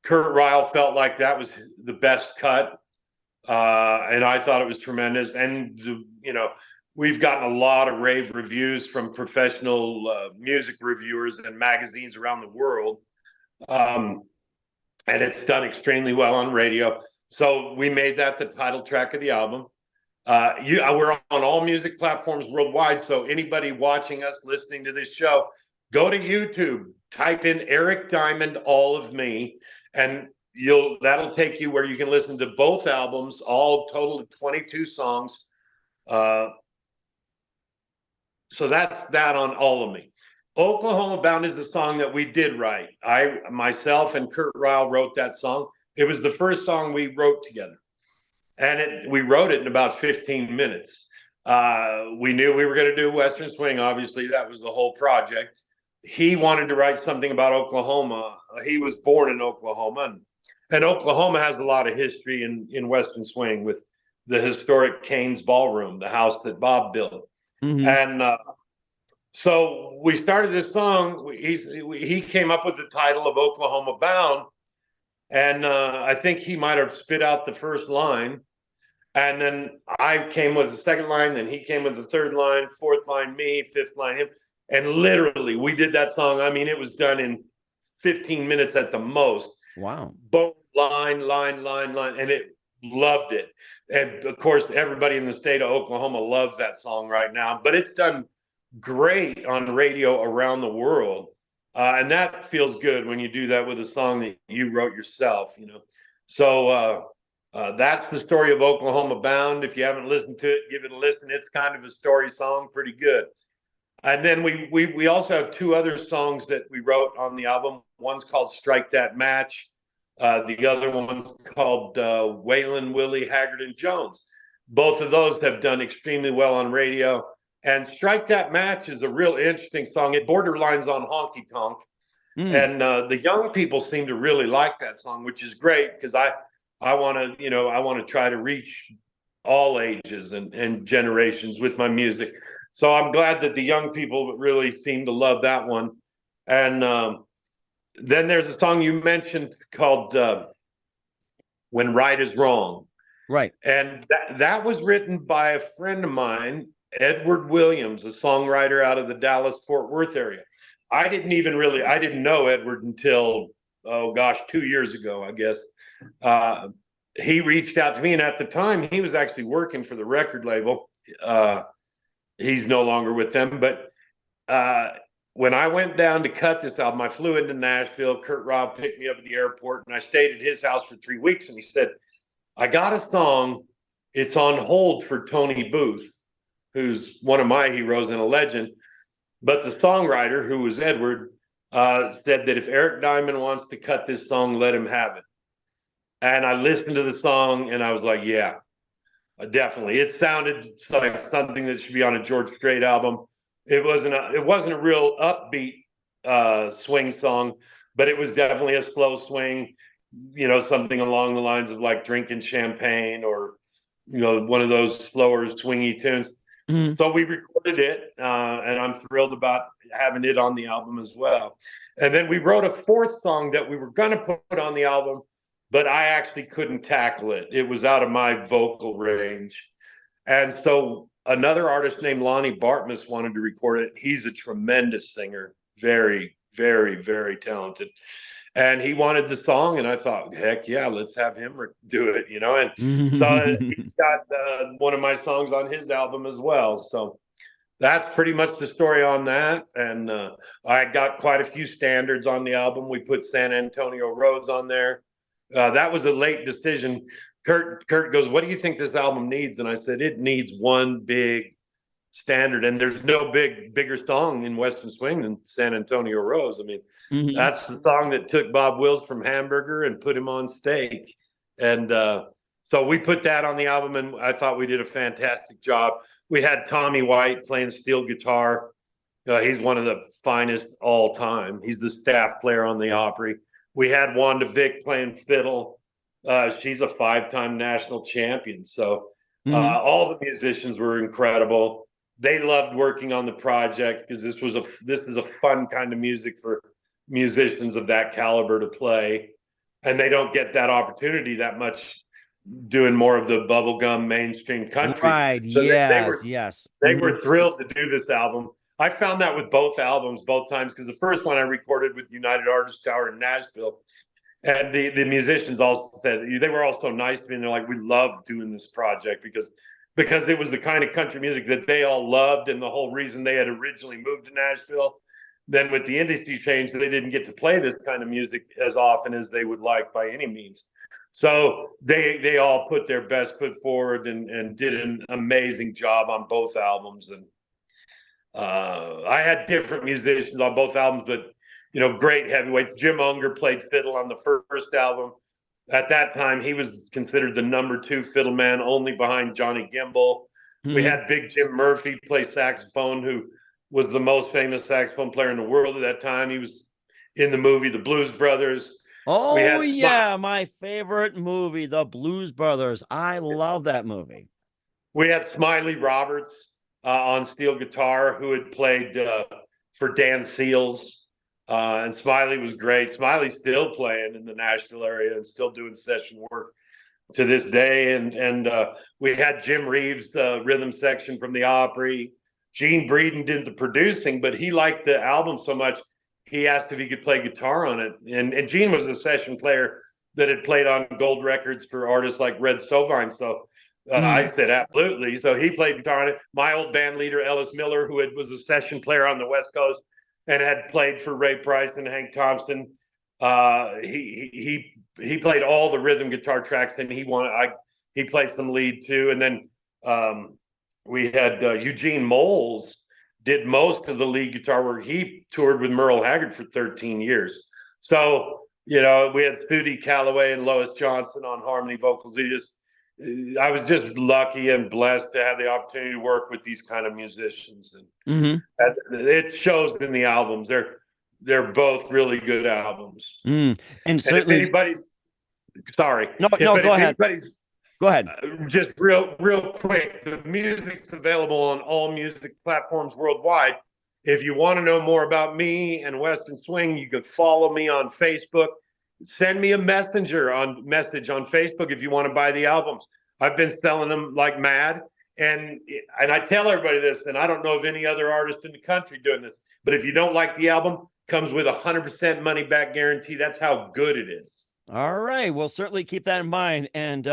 Kurt Ryle felt like that was the best cut, and I thought it was tremendous. And we've gotten a lot of rave reviews from professional music reviewers and magazines around the world, and it's done extremely well on radio. So we made that the title track of the album. We're on all music platforms worldwide. So anybody watching us, listening to this show, go to YouTube, type in Eric Diamond, All of Me, and that'll take you where you can listen to both albums, all total of 22 songs. So that's that on All of Me. Oklahomabound is the song that we did write. Myself and Kurt Ryle wrote that song. It was the first song we wrote together. and we wrote it in about 15 minutes. We knew we were going to do Western Swing. Obviously, that was the whole project. He wanted to write something about Oklahoma. He was born in Oklahoma, and Oklahoma has a lot of history in Western Swing with the historic Cain's Ballroom, the house that Bob built. And so we started this song. He came up with the title of Oklahoma Bound, and I think he might have spit out the first line. And then I came with the second line, then he came with the third line, fourth line me, fifth line him. And literally, we did that song. I mean, it was done in 15 minutes at the most. Wow. Both line, and it loved it. And of course, everybody in the state of Oklahoma loves that song right now. But it's done great on radio around the world. And that feels good when you do that with a song that you wrote yourself, you know. So that's the story of Oklahoma Bound. If you haven't listened to it, give it a listen. It's kind of a story song, pretty good. And then we also have two other songs that we wrote on the album. One's called Strike That Match. The other one's called Waylon, Willie, Haggard, and Jones. Both of those have done extremely well on radio. And Strike That Match is a real interesting song. It borderlines on honky tonk. And the young people seem to really like that song, which is great because I want to try to reach all ages and generations with my music. So I'm glad that the young people really seem to love that one. And then there's a song you mentioned called When Right Is Wrong. Right. And that was written by a friend of mine, Edward Williams, a songwriter out of the Dallas-Fort Worth area. I didn't know Edward until, 2 years ago, I guess. He reached out to me, and at the time, he was actually working for the record label. He's no longer with them, but when I went down to cut this album, I flew into Nashville. Kurt Robb picked me up at the airport, and I stayed at his house for 3 weeks, and he said, I got a song. It's on hold for Tony Booth, who's one of my heroes and a legend. But the songwriter, who was Edward, said that if Eric Diamond wants to cut this song, let him have it. And I listened to the song, and I was like, yeah, definitely. It sounded like something that should be on a George Strait album. It wasn't a real upbeat swing song, but it was definitely a slow swing, something along the lines of like Drinking Champagne or, one of those slower swingy tunes. So we recorded it, and I'm thrilled about having it on the album as well. And then we wrote a fourth song that we were going to put on the album, but I actually couldn't tackle it. It was out of my vocal range. And so another artist named Lonnie Bartmus wanted to record it. He's a tremendous singer, very, very, very talented. And he wanted the song, and I thought, heck yeah, let's have him do it, And so he's got one of my songs on his album as well. So that's pretty much the story on that. And I got quite a few standards on the album. We put San Antonio Roads on there. That was a late decision. Kurt goes, what do you think this album needs? And I said, it needs one big standard. And there's no bigger song in Western Swing than San Antonio Rose. I mean, that's the song that took Bob Wills from Hamburger and put him on Steak. And so we put that on the album, and I thought we did a fantastic job. We had Tommy White playing steel guitar. He's one of the finest all time. He's the staff player on the Opry. We had Wanda Vick playing fiddle. She's a 5-time national champion. So all the musicians were incredible. They loved working on the project because this is a fun kind of music for musicians of that caliber to play. And they don't get that opportunity that much doing more of the bubblegum mainstream country. Right. So yes. They were thrilled to do this album. I found that with both albums, both times, because the first one I recorded with United Artists Tower in Nashville. And the musicians also said, they were all so nice to me. And they're like, we love doing this project because it was the kind of country music that they all loved, and the whole reason they had originally moved to Nashville. Then with the industry change, they didn't get to play this kind of music as often as they would like by any means. So they all put their best foot forward and did an amazing job on both albums. And I had different musicians on both albums, but great heavyweights. Jim Unger played fiddle on the first album. At that time, he was considered the number 2 fiddle man, only behind Johnny Gimbel. We had Big Jim Murphy play saxophone, who was the most famous saxophone player in the world at that time. He was in the movie The Blues Brothers. Oh, yeah, my favorite movie, The Blues Brothers. I love that movie. We had Smiley Roberts on steel guitar, who had played for Dan Seals. And Smiley was great. Smiley's still playing in the Nashville area and still doing session work to this day. And we had Jim Reeves, the rhythm section from the Opry. Gene Breeden did the producing, but he liked the album so much, he asked if he could play guitar on it. And Gene was a session player that had played on gold records for artists like Red Sovine. So I said, absolutely. So he played guitar on it. My old band leader, Ellis Miller, who was a session player on the West Coast and had played for Ray Price and Hank Thompson, he played all the rhythm guitar tracks, and he played some lead too. And then we had Eugene Moles did most of the lead guitar work. He toured with merlehaggard for 13 years. So, we had Studi Calloway and Lois Johnson on harmony vocals. I was just lucky and blessed to have the opportunity to work with these kind of musicians. And it shows in the albums. They're both really good albums. And certainly, if anybody, sorry, no, go ahead. Go ahead. Just real quick, the music's available on all music platforms worldwide. If you want to know more about me and Western Swing, you can follow me on Facebook. Send me a message on Facebook if you want to buy the albums. I've been selling them like mad. And I tell everybody this, and I don't know of any other artist in the country doing this, but if you don't like the album, comes with 100% money back guarantee. That's how good it is. All right. We'll certainly keep that in mind. And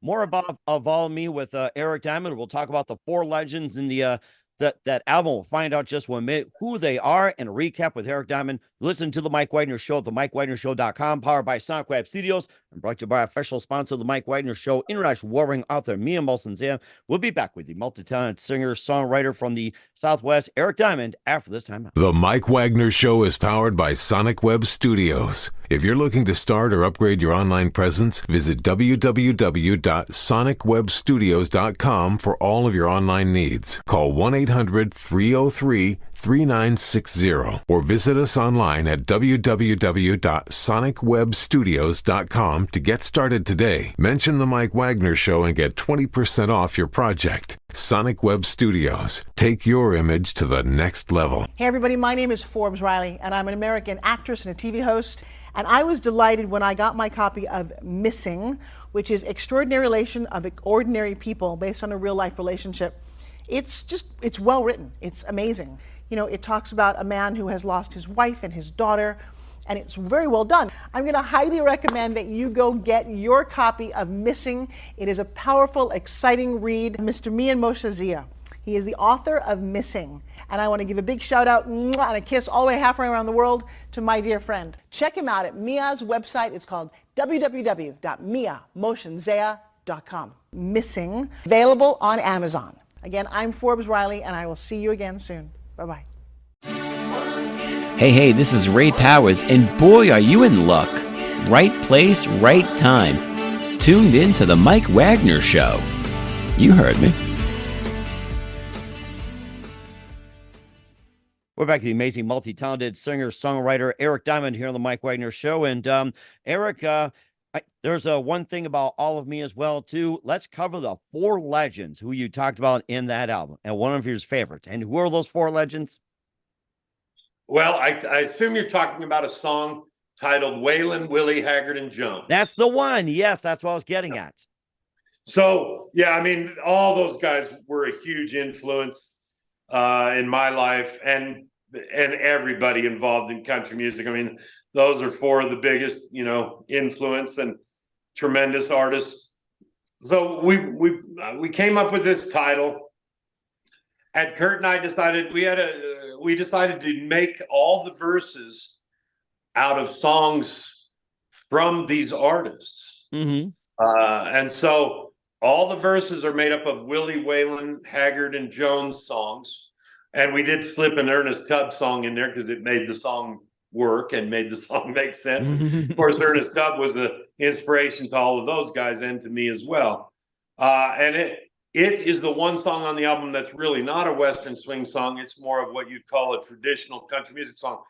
more about All Me with Eric Diamond. We'll talk about the 4 legends in the that album. We'll find out just one minute who they are and a recap with Eric Diamond. Listen to The Mike Wagner Show at themikewagnershow.com, powered by Sonic Web Studios, and brought to you by official sponsor of The Mike Wagner Show, international warring author Mia Molson-Zia. We'll be back with the multi-talented singer, songwriter from the Southwest, Eric Diamond, after this time out. The Mike Wagner Show is powered by Sonic Web Studios. If you're looking to start or upgrade your online presence, visit www.sonicwebstudios.com for all of your online needs. Call 1-800-303-3960 or visit us online at www.sonicwebstudios.com to get started today. Mention The Mike Wagner Show and get 20% off your project. Sonic Web Studios. Take your image to the next level. Hey everybody, my name is Forbes Riley, and I'm an American actress and a TV host. And I was delighted when I got my copy of Missing, which is Extraordinary Relation of Ordinary People based on a real life relationship. It's well written. It's amazing. It talks about a man who has lost his wife and his daughter, and it's very well done. I'm going to highly recommend that you go get your copy of Missing. It is a powerful, exciting read. Mr. Mian Moshe Zia. He is the author of Missing. And I want to give a big shout out and a kiss all the way halfway around the world to my dear friend. Check him out at Mia's website. It's called www.miamoshenzea.com. Missing, available on Amazon. Again, I'm Forbes Riley, and I will see you again soon. Bye-bye. Hey, this is Ray Powers, and boy, are you in luck. Right place, right time. Tuned in to The Mike Wagner Show. You heard me. We're back to the amazing, multi-talented singer-songwriter Eric Diamond here on The Mike Wagner Show. And Eric, there's one thing about All of Me as well, too. Let's cover the 4 legends who you talked about in that album and one of your favorites. And who are those 4 legends? Well, I assume you're talking about a song titled Waylon, Willie, Haggard, and Jones. That's the one. Yes, that's what I was getting at. So, yeah, I mean, all those guys were a huge influence in my life and everybody involved in country music. I mean, those are 4 of the biggest, influence and tremendous artists. So we came up with this title. And Kurt and I decided we decided to make all the verses out of songs from these artists. Mm-hmm. And so all the verses are made up of Willie, Waylon, Haggard, and Jones songs. And we did slip an Ernest Tubb song in there because it made the song work and made the song make sense. Of course, Ernest Tubb was the inspiration to all of those guys and to me as well. And it is the one song on the album that's really not a Western swing song. It's more of what you'd call a traditional country music song.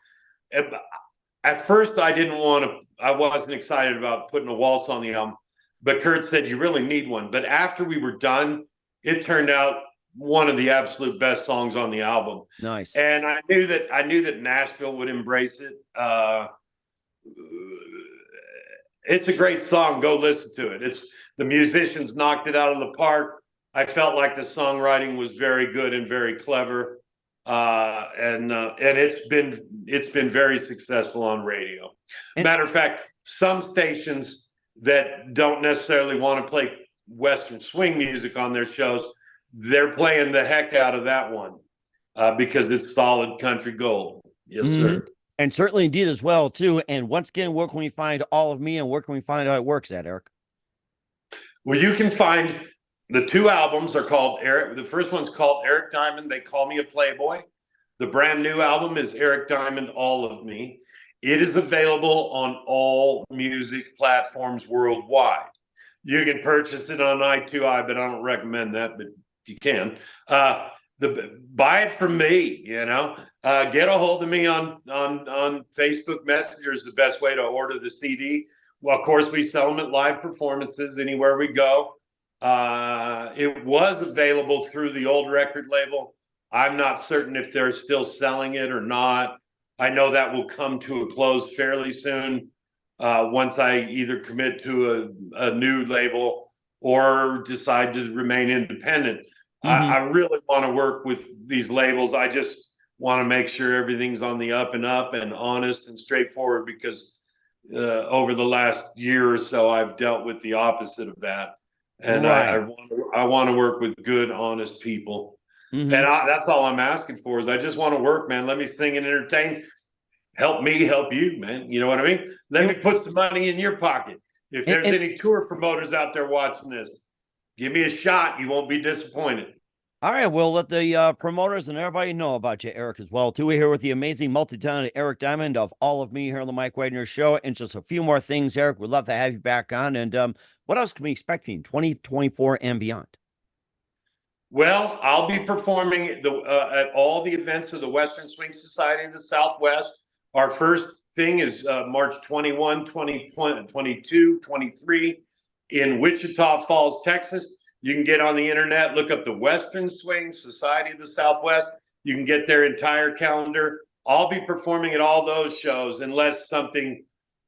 At first, I wasn't excited about putting a waltz on the album, but Kurt said, you really need one. But after we were done, it turned out one of the absolute best songs on the album. Nice. And I knew that Nashville would embrace it. It's a great song. Go listen to it. The musicians knocked it out of the park. I felt like the songwriting was very good and very clever. And it's been very successful on radio. Matter of fact, some stations that don't necessarily want to play Western swing music on their shows, they're playing the heck out of that one because it's solid country gold. Yes, sir. And certainly indeed as well, too. And once again, where can we find All of Me, and where can we find how it works at, Eric? Well, you can find the two albums are called the first one's called Eric Diamond, They Call Me a Playboy. The brand new album is Eric Diamond, All of Me. It is available on all music platforms worldwide. You can purchase it on i2i, but I don't recommend that, but you can. Buy it from me, get a hold of me on Facebook Messenger is the best way to order the CD. Well, of course, we sell them at live performances anywhere we go. It was available through the old record label. I'm not certain if they're still selling it or not. I know that will come to a close fairly soon once I either commit to a new label or decide to remain independent. I really want to work with these labels. I just want to make sure everything's on the up and up and honest and straightforward, because over the last year or so, I've dealt with the opposite of that. And I want to work with good, honest people. And that's all I'm asking for is I just want to work, man. Let me sing and entertain. Help me, help you, man. You know what I mean? Let me put some money in your pocket. If there's any tour promoters out there watching this, give me a shot. You won't be disappointed. All right, we'll let the promoters and everybody know about you, Eric, as well, too. We're here with the amazing, multi-talented Eric Diamond of All of Me here on the Mike Wagner Show. And just a few more things, Eric. We'd love to have you back on. And what else can we expect in 2024 and beyond? Well, I'll be performing at all the events of the Western Swing Society of the Southwest. Our first thing is March 21, 22, 23 in Wichita Falls, Texas. You can get on the internet, look up the Western Swing Society of the Southwest. You can get their entire calendar. I'll be performing at all those shows unless something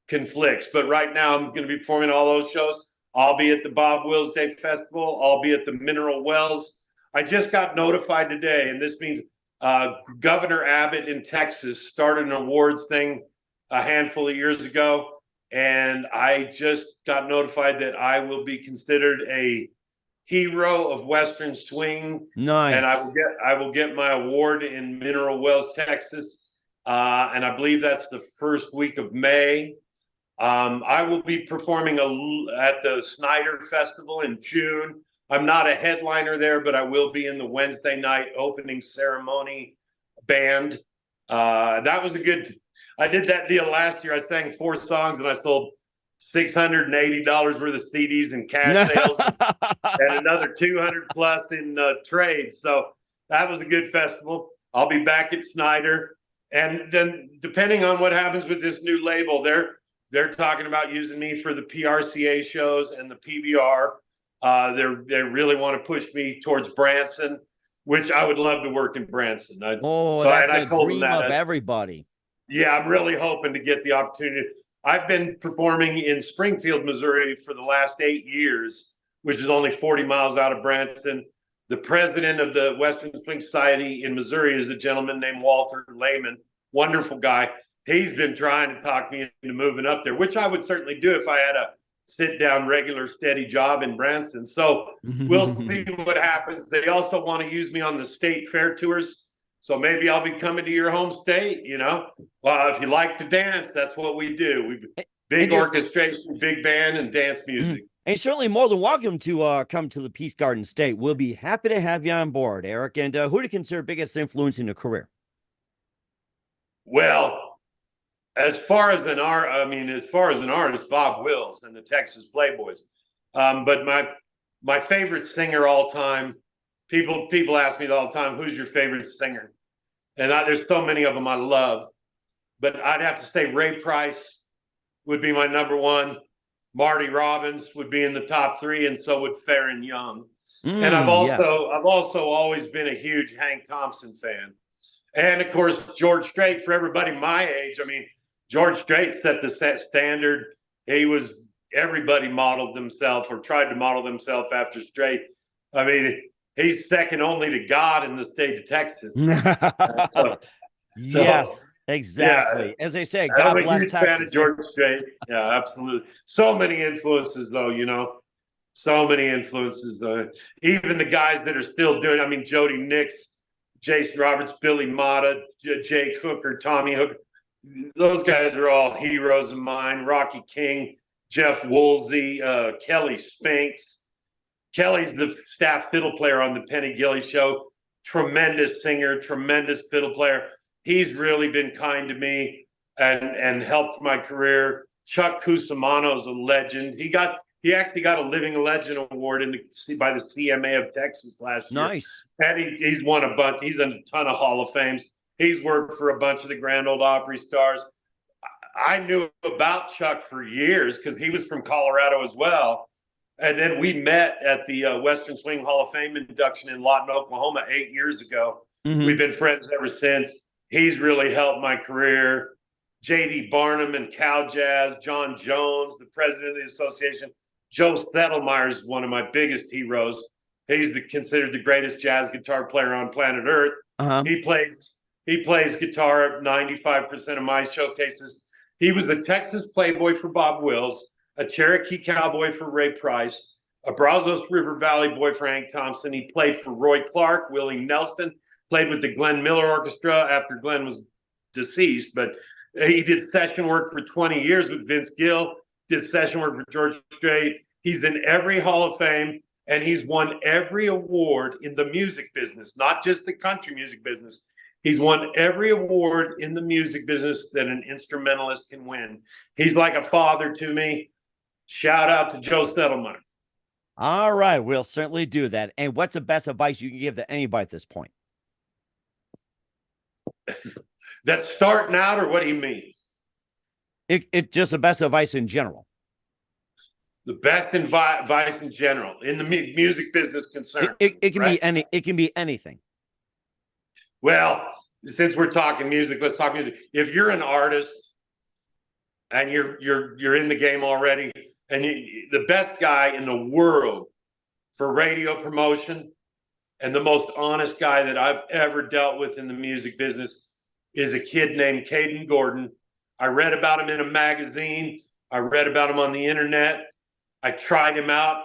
conflicts. But right now, I'm going to be performing all those shows. I'll be at the Bob Wills Day Festival. I'll be at the Mineral Wells. I just got notified today, and this means Governor Abbott in Texas started an awards thing a handful of years ago, and I just got notified that I will be considered a hero of Western swing. Nice. And I will get my award in Mineral Wells, Texas, and I believe that's the first week of May. I will be performing at the Snyder Festival in June. I'm not a headliner there, but I will be in the Wednesday night opening ceremony band. That was I did that deal last year. I sang 4 songs and I sold $680 worth of CDs in cash sales and another 200 plus in trade. So that was a good festival. I'll be back at Snyder. And then depending on what happens with this new label, they're talking about using me for the PRCA shows and the PBR. They really want to push me towards Branson, which I would love to work in Branson. That's a dream of everybody. Yeah, I'm really hoping to get the opportunity. I've been performing in Springfield, Missouri for the last 8 years, which is only 40 miles out of Branson. The president of the Western Swing Society in Missouri is a gentleman named Walter Lehman, wonderful guy. He's been trying to talk me into moving up there, which I would certainly do if I had a sit-down, regular, steady job in Branson. So we'll see what happens. They also want to use me on the state fair tours. So maybe I'll be coming to your home state, Well, if you like to dance, that's what we do. Big orchestration, big band, and dance music. And certainly more than welcome to come to the Peace Garden State. We'll be happy to have you on board, Eric. And who do you consider biggest influence in your career? Well, As far as an artist, Bob Wills and the Texas Playboys. But my favorite singer all time, people ask me all the time, who's your favorite singer? And there's so many of them I love, but I'd have to say Ray Price would be my number one. Marty Robbins would be in the top three, and so would Farron Young. And I've also always been a huge Hank Thompson fan. And of course, George Strait, for everybody my age. I mean, George Strait set the standard. Everybody modeled themselves or tried to model themselves after Strait. I mean, he's second only to God in the state of Texas. Yes, exactly. Yeah, as they say, God bless Texas. I'm a huge fan of George Strait. Yeah, absolutely. So many influences, though, so many influences. Even the guys that are still doing, I mean, Jody Nix, Jason Roberts, Billy Mata, Jake Hooker, Tommy Hooker. Those guys are all heroes of mine. Rocky King, Jeff Woolsey, Kelly Spinks. Kelly's the staff fiddle player on the Penny Gilly Show. Tremendous singer, tremendous fiddle player. He's really been kind to me and helped my career. Chuck Cusimano's a legend. He actually got a Living Legend Award by the CMA of Texas last year. Nice. And he's won a bunch. He's in a ton of Hall of Fames. He's worked for a bunch of the Grand Ole Opry stars. I knew about Chuck for years because he was from Colorado as well. And then we met at the Western Swing Hall of Fame induction in Lawton, Oklahoma 8 years ago. Mm-hmm. We've been friends ever since. He's really helped my career. J.D. Barnum and Cow Jazz, John Jones, the president of the association. Joe Settlemeyer is one of my biggest heroes. He's considered the greatest jazz guitar player on planet Earth. Uh-huh. He plays guitar at 95% of my showcases. He was the Texas Playboy for Bob Wills, a Cherokee Cowboy for Ray Price, a Brazos River Valley boy for Hank Thompson. He played for Roy Clark, Willie Nelson, played with the Glenn Miller Orchestra after Glenn was deceased, but he did session work for 20 years with Vince Gill, did session work for George Strait. He's in every Hall of Fame, and he's won every award in the music business, not just the country music business. He's won every award in the music business that an instrumentalist can win. He's like a father to me. Shout out to Joe Settlemeyer. All right, we'll certainly do that. And what's the best advice you can give to anybody at this point? That's starting out, or what do you mean? It just the best advice in general. The best advice in general in the music business concern. It can right? It can be anything. Well, since we're talking music, let's talk music. If you're an artist and you're in the game already, and the best guy in the world for radio promotion and the most honest guy that I've ever dealt with in the music business is a kid named Caden Gordon. I read about him in a magazine. I read about him on the internet. I tried him out,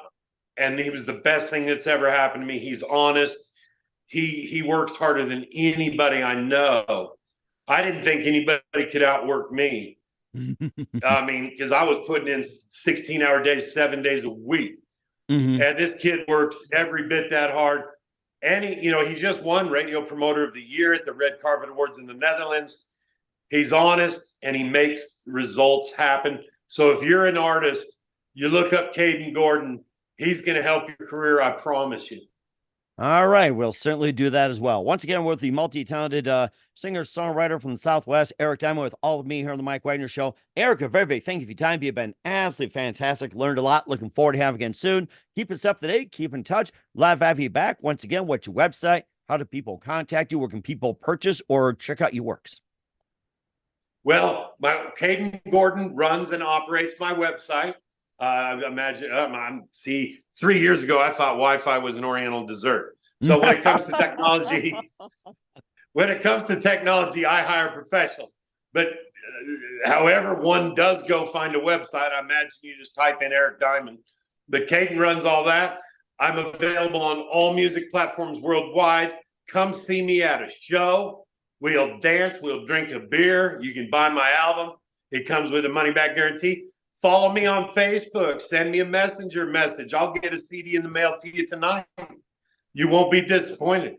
and he was the best thing that's ever happened to me. He's honest. He works harder than anybody I know. I didn't think anybody could outwork me. I mean, because I was putting in 16-hour days, 7 days a week. Mm-hmm. And this kid works every bit that hard. And he just won Radio Promoter of the Year at the Red Carpet Awards in the Netherlands. He's honest, and he makes results happen. So if you're an artist, you look up Caden Gordon. He's going to help your career, I promise you. All right, we'll certainly do that as well. Once again, with the multi-talented singer-songwriter from the Southwest, Eric Diamond, with all of me here on the Mike Wagner Show. Eric, a very big thank you for your time. You've been absolutely fantastic. Learned a lot. Looking forward to having you again soon. Keep us up to date. Keep in touch. Love to have you back. Once again, what's your website? How do people contact you? Where can people purchase or check out your works? Well, Caden Gordon runs and operates my website. See, 3 years ago, I thought Wi-Fi was an Oriental dessert. So when it comes to technology, I hire professionals. But however one does go find a website, I imagine you just type in Eric Diamond. But Caden runs all that. I'm available on all music platforms worldwide. Come see me at a show. We'll dance. We'll drink a beer. You can buy my album. It comes with a money-back guarantee. Follow me on Facebook. Send me a messenger message. I'll get a CD in the mail to you tonight. You won't be disappointed.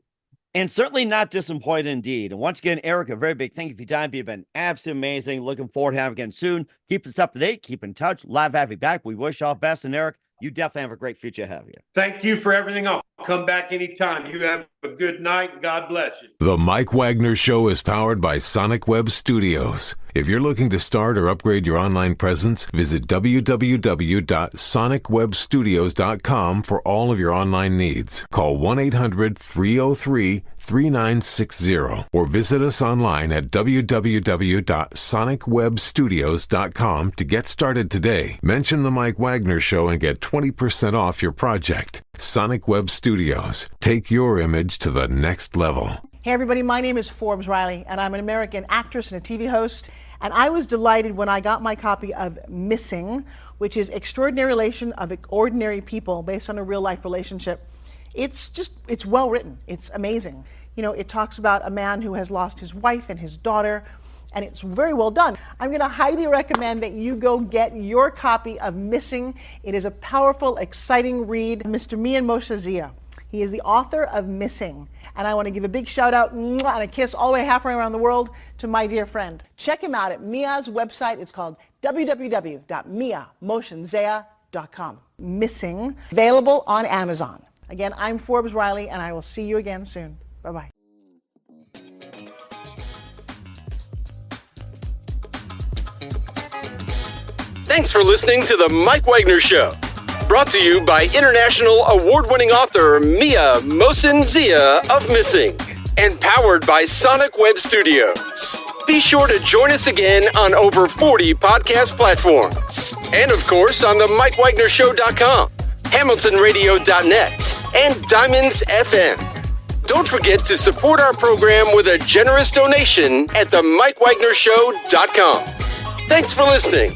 And certainly not disappointed indeed. And once again, Eric, a very big thank you for your time. You've been absolutely amazing. Looking forward to having you again soon. Keep us up to date. Keep in touch. Love having you back. We wish you all best. And Eric, you definitely have a great future ahead of you. Thank you for everything. I'll come back anytime. You have a good night. God bless you. The Mike Wagner Show is powered by Sonic Web Studios. If you're looking to start or upgrade your online presence, visit www.sonicwebstudios.com for all of your online needs. Call 1-800-303-3960 or visit us online at www.sonicwebstudios.com to get started today. Mention the Mike Wagner Show and get 20% off your project. Sonic Web Studios. Take your image to the next level. Hey everybody, my name is Forbes Riley, and I'm an American actress and a TV host. And I was delighted when I got my copy of Missing, which is Extraordinary Relation of Ordinary People based on a real life relationship. It's well written. It's amazing. You know, it talks about a man who has lost his wife and his daughter, and it's very well done. I'm going to highly recommend that you go get your copy of Missing. It is a powerful, exciting read. Mr. Mian Moshe Zia. He is the author of Missing. And I want to give a big shout out and a kiss all the way halfway around the world to my dear friend. Check him out at Mia's website. It's called www.miamoshenzea.com. Missing, available on Amazon. Again, I'm Forbes Riley, and I will see you again soon. Bye-bye. Thanks for listening to The Mike Wagner Show. Brought to you by international award-winning author Mia Mohsen-Zia of Missing, and powered by Sonic Web Studios. Be sure to join us again on over 40 podcast platforms, and of course on the MikeWagnerShow.com, HamiltonRadio.net, and Diamonds FM. Don't forget to support our program with a generous donation at the MikeWagnerShow.com. Thanks for listening.